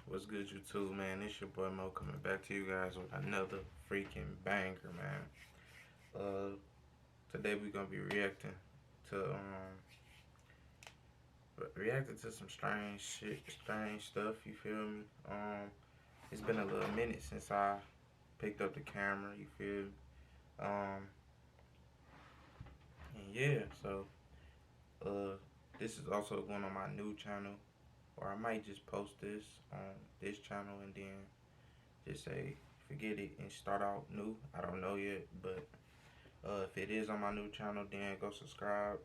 What's good, YouTube, man? It's your boy Mo coming back to you guys with another freaking banger, man. Today we're gonna be to reacting to some strange shit, strange stuff. You feel me? It's been a little minute since I picked up the camera. You feel me? And yeah, so this is also going on my new channel, or I might just post this on this channel and then just say forget it and start out new. I don't know yet, but if it is on my new channel, then go subscribe.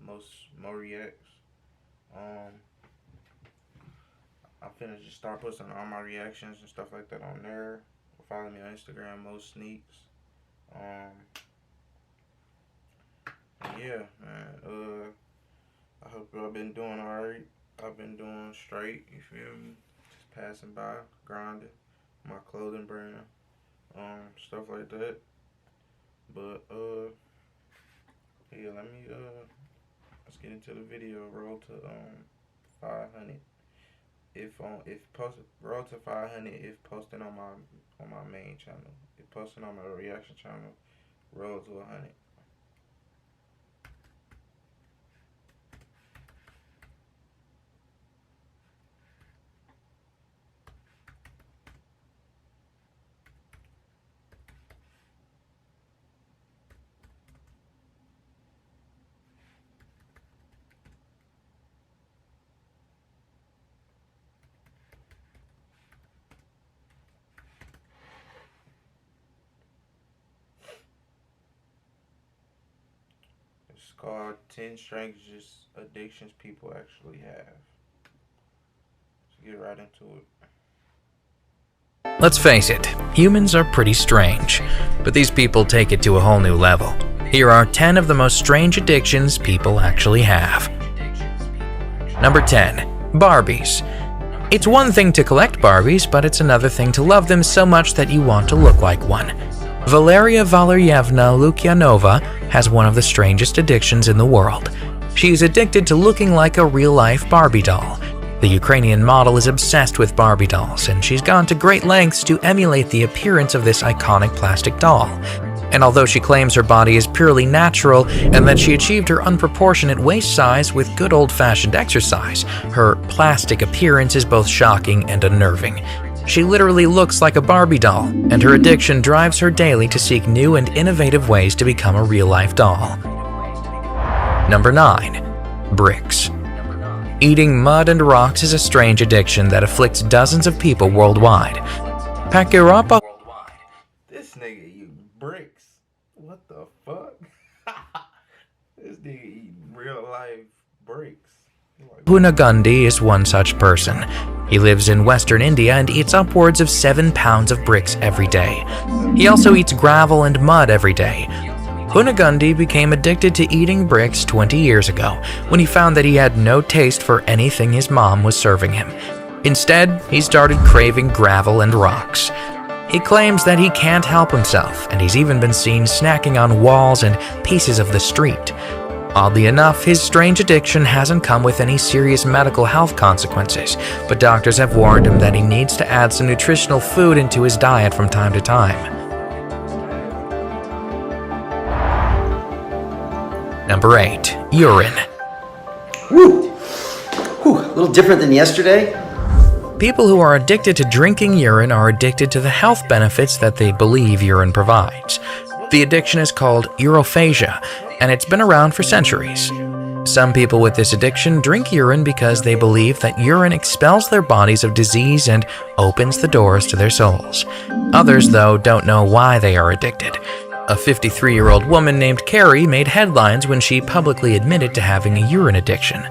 Most more reacts. I'm finna just start posting all my reactions and stuff like that on there. Follow me on Instagram, most sneaks. Yeah, man. I hope y'all been doing alright. I've been doing straight. You feel me? Just passing by, grinding, my clothing brand, stuff like that. But yeah, let's get into the video. Roll to 500. Roll to 500 if posted on my main channel. If posted on my reaction channel, roll to 100. It's called 10 Strangest Addictions People Actually Have. Let's get right into it. Let's face it, humans are pretty strange, but these people take it to a whole new level. Here are 10 of the most strange addictions people actually have. Number 10. Barbies. It's one thing to collect Barbies, but it's another thing to love them so much that you want to look like one. Valeria Valeryevna Lukyanova has one of the strangest addictions in the world. She is addicted to looking like a real-life Barbie doll. The Ukrainian model is obsessed with Barbie dolls, and she's gone to great lengths to emulate the appearance of this iconic plastic doll. And although she claims her body is purely natural and that she achieved her unproportionate waist size with good old-fashioned exercise, her plastic appearance is both shocking and unnerving. She literally looks like a Barbie doll, and her addiction drives her daily to seek new and innovative ways to become a real-life doll. Number 9. Bricks. Eating mud and rocks is a strange addiction that afflicts dozens of people worldwide. Pakirapa. This nigga eating bricks. What the fuck? This nigga eating real life bricks. Punagundi is one such person. He lives in western India and eats upwards of 7 pounds of bricks every day. He also eats gravel and mud every day. Punagundi became addicted to eating bricks 20 years ago when he found that he had no taste for anything his mom was serving him. Instead, he started craving gravel and rocks. He claims that he can't help himself, and he's even been seen snacking on walls and pieces of the street. Oddly enough, his strange addiction hasn't come with any serious medical health consequences, but doctors have warned him that he needs to add some nutritional food into his diet from time to time. Number 8. Urine. Woo! Whew, a little different than yesterday. People who are addicted to drinking urine are addicted to the health benefits that they believe urine provides. The addiction is called urophagia, and it's been around for centuries. Some people with this addiction drink urine because they believe that urine expels their bodies of disease and opens the doors to their souls. Others, though, don't know why they are addicted. A 53-year-old woman named Carrie made headlines when she publicly admitted to having a urine addiction.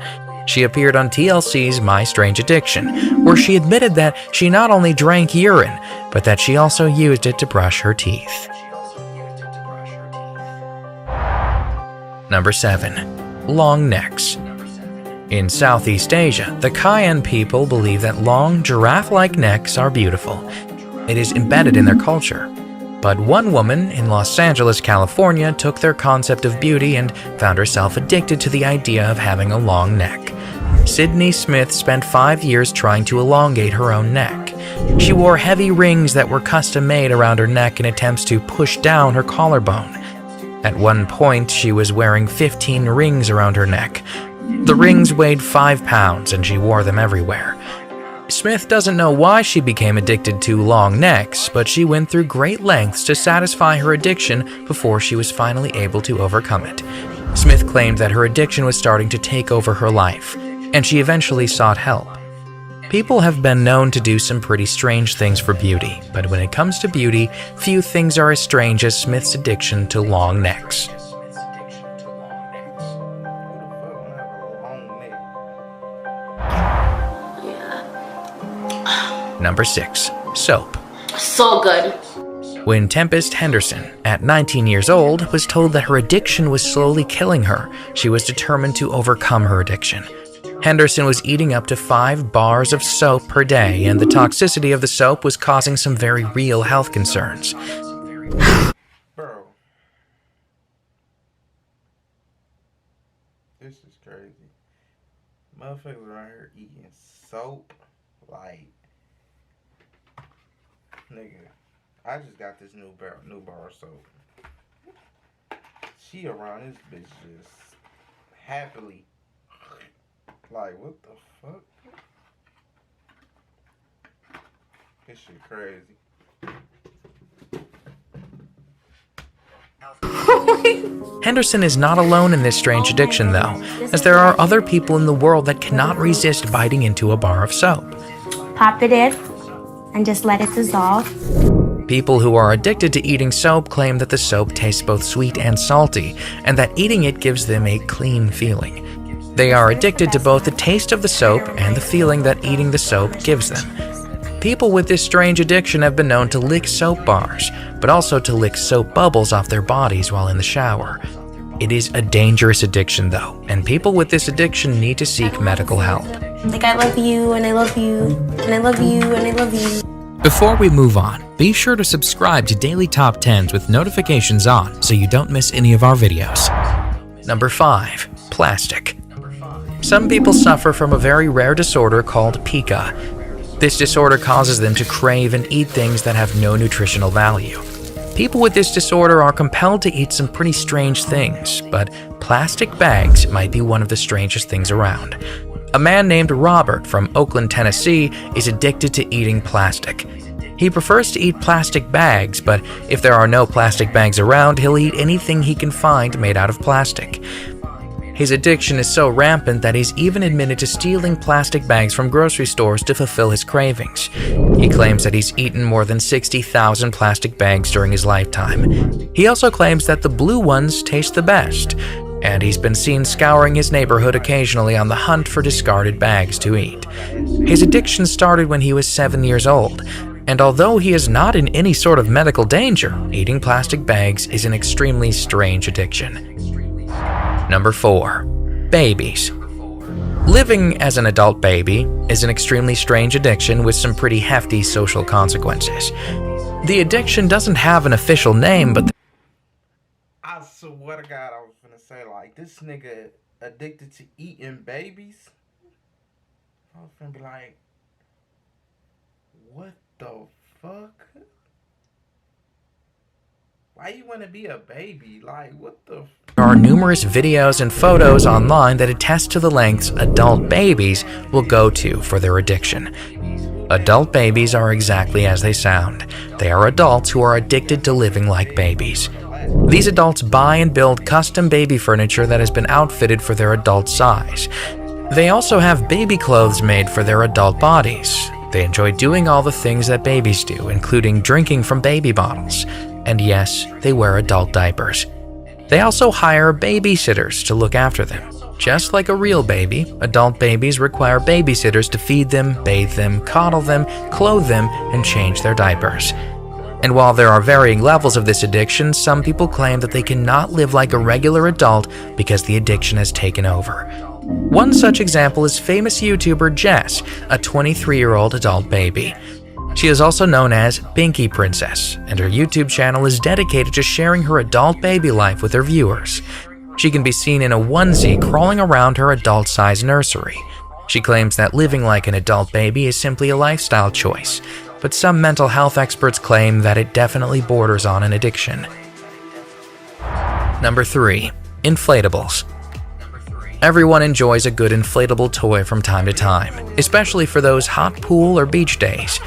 She appeared on TLC's My Strange Addiction, where she admitted that she not only drank urine, but that she also used it to brush her teeth. Number 7. Long necks. In Southeast Asia, the Kayan people believe that long, giraffe-like necks are beautiful. It is embedded in their culture. But one woman in Los Angeles, California, took their concept of beauty and found herself addicted to the idea of having a long neck. Sydney Smith spent 5 years trying to elongate her own neck. She wore heavy rings that were custom-made around her neck in attempts to push down her collarbone. At one point, she was wearing 15 rings around her neck. The rings weighed 5 pounds and she wore them everywhere. Smith doesn't know why she became addicted to long necks, but she went through great lengths to satisfy her addiction before she was finally able to overcome it. Smith claimed that her addiction was starting to take over her life, and she eventually sought help. People have been known to do some pretty strange things for beauty, but when it comes to beauty, few things are as strange as Smith's addiction to long necks. Number 6. Soap. So good. When Tempest Henderson, at 19 years old, was told that her addiction was slowly killing her, she was determined to overcome her addiction. Henderson was eating up to 5 bars of soap per day, and the toxicity of the soap was causing some very real health concerns. Bro. This is crazy. Motherfuckers around here eating soap. Like, nigga, I just got this new bar of soap. She around this bitch just happily. Like, what the fuck? This shit crazy. Henderson is not alone in this strange addiction, though, as there are other people in the world that cannot resist biting into a bar of soap. Pop it in and just let it dissolve. People who are addicted to eating soap claim that the soap tastes both sweet and salty, and that eating it gives them a clean feeling. They are addicted to both the taste of the soap and the feeling that eating the soap gives them. People with this strange addiction have been known to lick soap bars, but also to lick soap bubbles off their bodies while in the shower. It is a dangerous addiction, though, and people with this addiction need to seek medical help. Like, I love you, and I love you, and I love you, and I love you. Before we move on, be sure to subscribe to Daily Top 10s with notifications on so you don't miss any of our videos. Number 5. Plastic. Some people suffer from a very rare disorder called pica. This disorder causes them to crave and eat things that have no nutritional value. People with this disorder are compelled to eat some pretty strange things, but plastic bags might be one of the strangest things around. A man named Robert from Oakland, Tennessee, is addicted to eating plastic. He prefers to eat plastic bags, but if there are no plastic bags around, he'll eat anything he can find made out of plastic. His addiction is so rampant that he's even admitted to stealing plastic bags from grocery stores to fulfill his cravings. He claims that he's eaten more than 60,000 plastic bags during his lifetime. He also claims that the blue ones taste the best, and he's been seen scouring his neighborhood occasionally on the hunt for discarded bags to eat. His addiction started when he was 7 years old, and although he is not in any sort of medical danger, eating plastic bags is an extremely strange addiction. Number 4. Babies. Living as an adult baby is an extremely strange addiction with some pretty hefty social consequences. The addiction doesn't have an official name, but I swear to God, I was gonna say, like, this nigga addicted to eating babies. I was gonna be like, what the fuck? Why you wanna be a baby? Like, what the there are numerous videos and photos online that attest to the lengths adult babies will go to for their addiction. Adult babies are exactly as they sound. They are adults who are addicted to living like babies. These adults buy and build custom baby furniture that has been outfitted for their adult size. They also have baby clothes made for their adult bodies. They enjoy doing all the things that babies do, including drinking from baby bottles. And yes, they wear adult diapers. They also hire babysitters to look after them. Just like a real baby, adult babies require babysitters to feed them, bathe them, coddle them, clothe them, and change their diapers. And while there are varying levels of this addiction, some people claim that they cannot live like a regular adult because the addiction has taken over. One such example is famous YouTuber Jess, a 23-year-old adult baby. She is also known as Binky Princess, and her YouTube channel is dedicated to sharing her adult baby life with her viewers. She can be seen in a onesie crawling around her adult-sized nursery. She claims that living like an adult baby is simply a lifestyle choice, but some mental health experts claim that it definitely borders on an addiction. Number 3. Inflatables. Everyone enjoys a good inflatable toy from time to time, especially for those hot pool or beach days.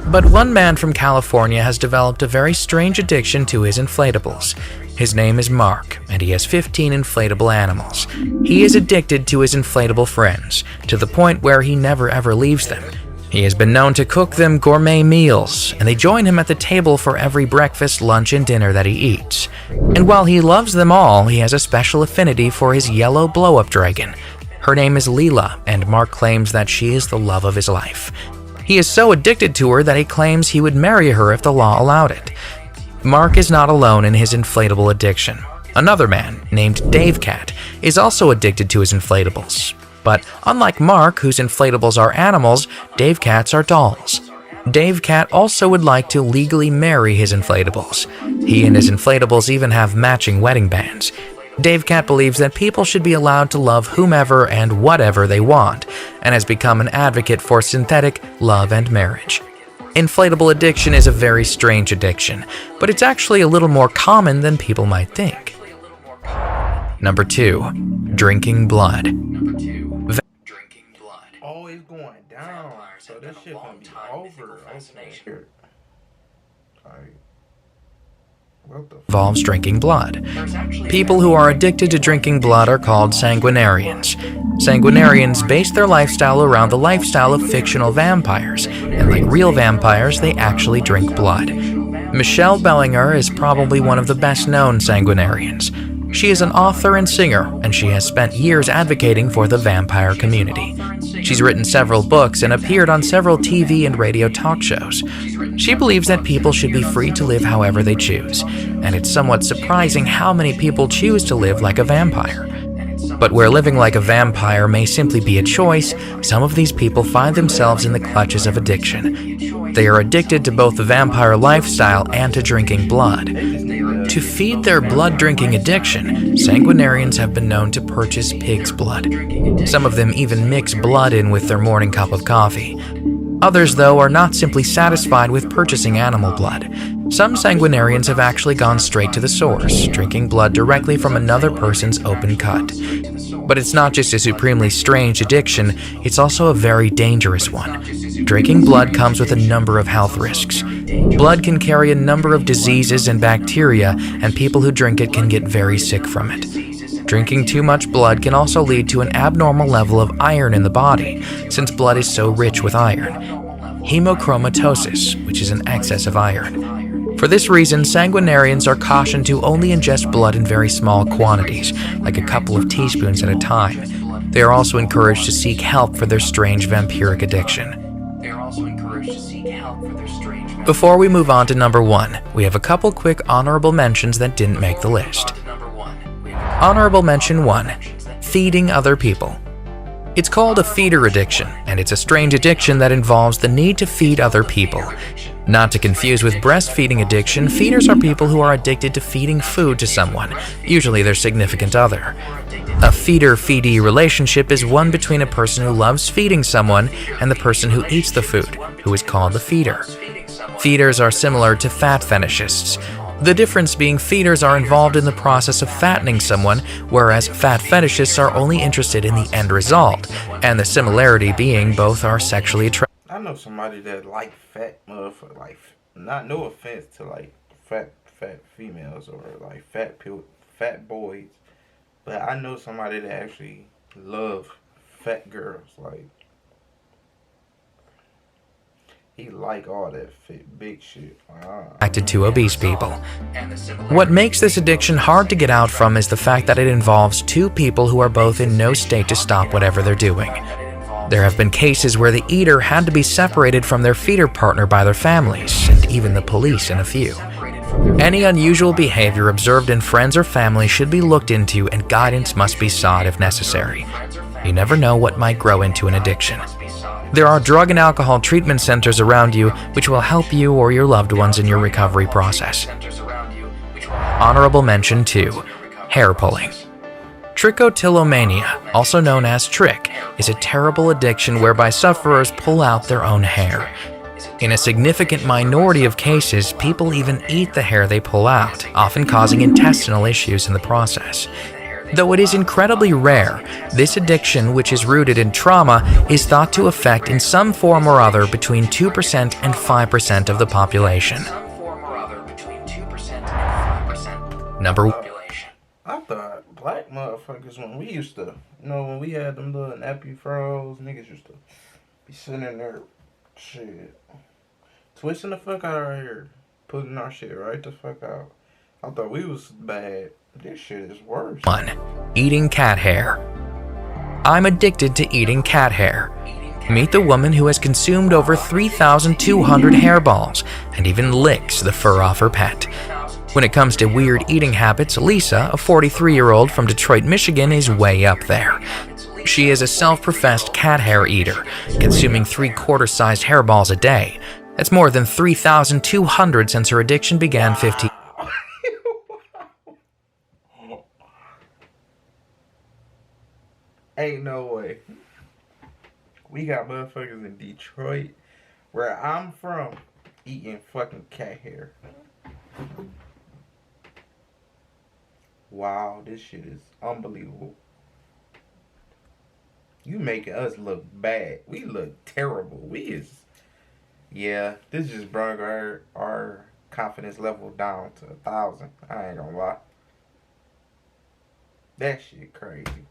But one man from California has developed a very strange addiction to his inflatables. His name is Mark, and he has 15 inflatable animals. He is addicted to his inflatable friends, to the point where he never ever leaves them. He has been known to cook them gourmet meals, and they join him at the table for every breakfast, lunch, and dinner that he eats. And while he loves them all, he has a special affinity for his yellow blow-up dragon. Her name is Leela, and Mark claims that she is the love of his life. He is so addicted to her that he claims he would marry her if the law allowed it. Mark is not alone in his inflatable addiction. Another man, named Dave Cat, is also addicted to his inflatables. But unlike Mark, whose inflatables are animals, Dave Cat's are dolls. Dave Cat also would like to legally marry his inflatables. He and his inflatables even have matching wedding bands. Dave Cat believes that people should be allowed to love whomever and whatever they want, and has become an advocate for synthetic love and marriage. Inflatable addiction is a very strange addiction, but it's actually a little more common than people might think. Number 2. Drinking blood. Always going down. So this shit gonna be over. What the Involves drinking blood. People who are addicted to drinking blood are called sanguinarians. Sanguinarians base their lifestyle around the lifestyle of fictional vampires, and like real vampires, they actually drink blood. Michelle Bellinger is probably one of the best-known sanguinarians. She is an author and singer, and she has spent years advocating for the vampire community. She's written several books and appeared on several TV and radio talk shows. She believes that people should be free to live however they choose, and it's somewhat surprising how many people choose to live like a vampire. But where living like a vampire may simply be a choice, some of these people find themselves in the clutches of addiction. They are addicted to both the vampire lifestyle and to drinking blood. To feed their blood-drinking addiction, sanguinarians have been known to purchase pig's blood. Some of them even mix blood in with their morning cup of coffee. Others, though, are not simply satisfied with purchasing animal blood. Some sanguinarians have actually gone straight to the source, drinking blood directly from another person's open cut. But it's not just a supremely strange addiction, it's also a very dangerous one. Drinking blood comes with a number of health risks. Blood can carry a number of diseases and bacteria, and people who drink it can get very sick from it. Drinking too much blood can also lead to an abnormal level of iron in the body, since blood is so rich with iron. Hemochromatosis, which is an excess of iron. For this reason, sanguinarians are cautioned to only ingest blood in very small quantities, like a couple of teaspoons at a time. They are also encouraged to seek help for their strange vampiric addiction. Before we move on to number 1, we have a couple quick honorable mentions that didn't make the list. Honorable mention 1. Feeding other people. It's called a feeder addiction, and it's a strange addiction that involves the need to feed other people. Not to confuse with breastfeeding addiction, feeders are people who are addicted to feeding food to someone, usually their significant other. A feeder-feedee relationship is one between a person who loves feeding someone and the person who eats the food, who is called the feeder. Feeders are similar to fat fetishists. The difference being feeders are involved in the process of fattening someone, whereas fat fetishists are only interested in the end result, and the similarity being both are sexually attracted. I know somebody that like fat motherfucker, like, not no offense to like fat females or like fat boys, but I know somebody that actually love fat girls. Like, he like all that fit big shit. Attracted to obese people. What makes this addiction hard to get out from is the fact that it involves two people who are both in no state to stop whatever they're doing. There have been cases where the eater had to be separated from their feeder partner by their families, and even the police in a few. Any unusual behavior observed in friends or family should be looked into, and guidance must be sought if necessary. You never know what might grow into an addiction. There are drug and alcohol treatment centers around you which will help you or your loved ones in your recovery process. Honorable mention 2. Hair pulling. Trichotillomania, also known as trick, is a terrible addiction whereby sufferers pull out their own hair. In a significant minority of cases, people even eat the hair they pull out, often causing intestinal issues in the process. Though it is incredibly rare, this addiction, which is rooted in trauma, is thought to affect in some form or other between 2% and 5% of the population. Number 1. I thought black motherfuckers, when we used to, when we had them little nappy froze, niggas used to be sitting in there, shit, twisting the fuck out of our hair, putting our shit right the fuck out. I thought we was bad. This shit is worse. 1. Eating cat hair. I'm addicted to eating cat hair. Meet the woman who has consumed over 3,200 hairballs and even licks the fur off her pet. When it comes to weird eating habits, Lisa, a 43-year-old from Detroit, Michigan, is way up there. She is a self-professed cat hair eater, consuming 3/4-sized hairballs a day. That's more than 3,200 since her addiction began 15. Ain't no way. We got motherfuckers in Detroit, where I'm from, eating fucking cat hair. Wow, this shit is unbelievable. You making us look bad. We look terrible. Yeah, this just brought our confidence level down to 1,000. I ain't gonna lie. That shit crazy.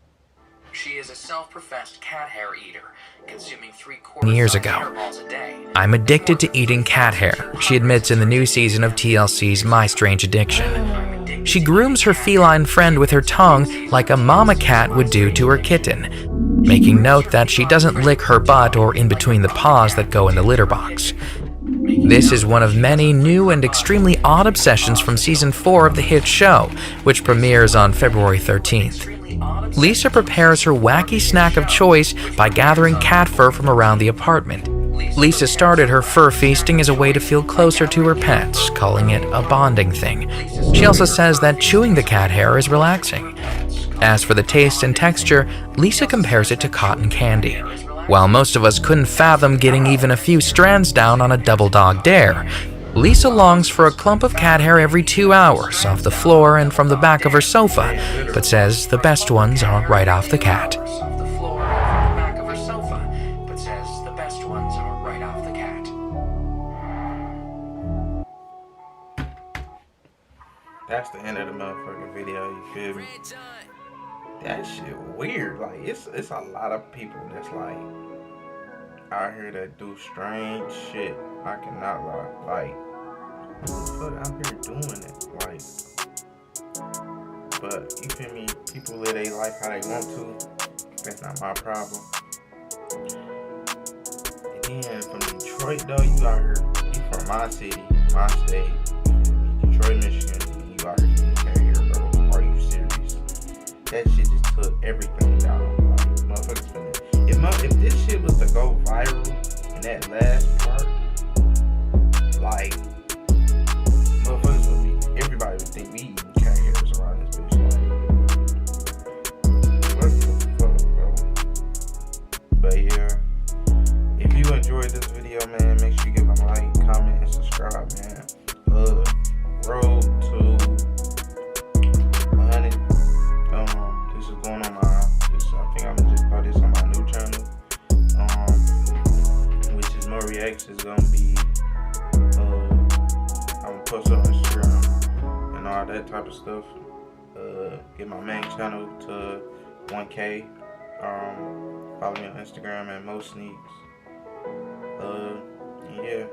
She is a self-professed cat hair eater, consuming 3/4 years ago. Hairballs a day. I'm addicted to eating cat hair, she admits in the new season of TLC's My Strange Addiction. She grooms her feline friend with her tongue like a mama cat would do to her kitten, making note that she doesn't lick her butt or in between the paws that go in the litter box. This is one of many new and extremely odd obsessions from Season 4 of the hit show, which premieres on February 13th. Lisa prepares her wacky snack of choice by gathering cat fur from around the apartment. Lisa started her fur feasting as a way to feel closer to her pets, calling it a bonding thing. She also says that chewing the cat hair is relaxing. As for the taste and texture, Lisa compares it to cotton candy. While most of us couldn't fathom getting even a few strands down on a double dog dare, Lisa longs for a clump of cat hair every 2 hours off the floor and from the back of her sofa, but says the best ones are right off the cat. That's the end of the motherfucking video, you feel me? That shit weird. Like, it's a lot of people that's like out here that do strange shit. I cannot lie. Like, who the fuck out here doing it? Like, but you feel me? People live their life how they want to. That's not my problem. And then from Detroit though, you out here. You from my city, my state, Detroit, Michigan. You out here eating cat hair, bro? Are you serious? That shit just took everything down. Like, motherfuckers finna. If this shit was to go viral in that last part, like, motherfuckers would be, everybody would think we eating cat hairs around this bitch. Like, what the fuck, bro? But yeah, if you enjoyed this video, man, make sure you give a like, comment, and subscribe, man. Road to 100. This is going on I think I'm gonna just put this on my new channel, which is more reacts. Is gonna be I'm gonna post it on Instagram and all that type of stuff. Get my main channel to 1K. Follow me on Instagram at Mo Sneaks. Yeah.